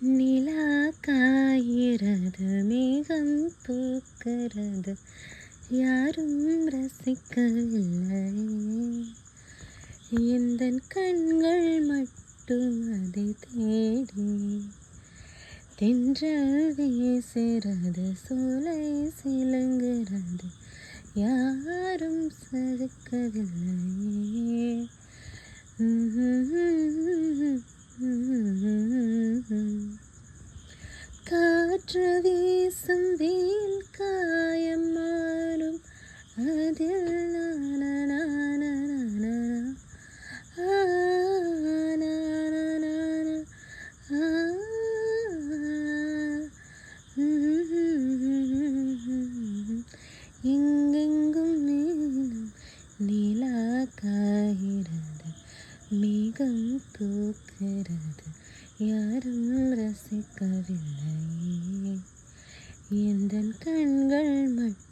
நிலா காய்கிறது, மேகம் பூக்கிறது, யாரும் ரசிக்கவில்லை. எந்தன் கண்கள் மட்டும் அதை தேடி. தென்றல் வீசுகிறது, சோலை சிலுங்குகிறது, யாரும் சறுக்கவில்லை. காற்று வீசும் வெயில் காயம் மாறும், அதில் எங்கெங்கும் மேலும் நிலா காய்கிறது, மேகம் பூக்கிறது, யாரும் ரசிக்கவில்லை. எந்தன் கண்கள் மட்டும்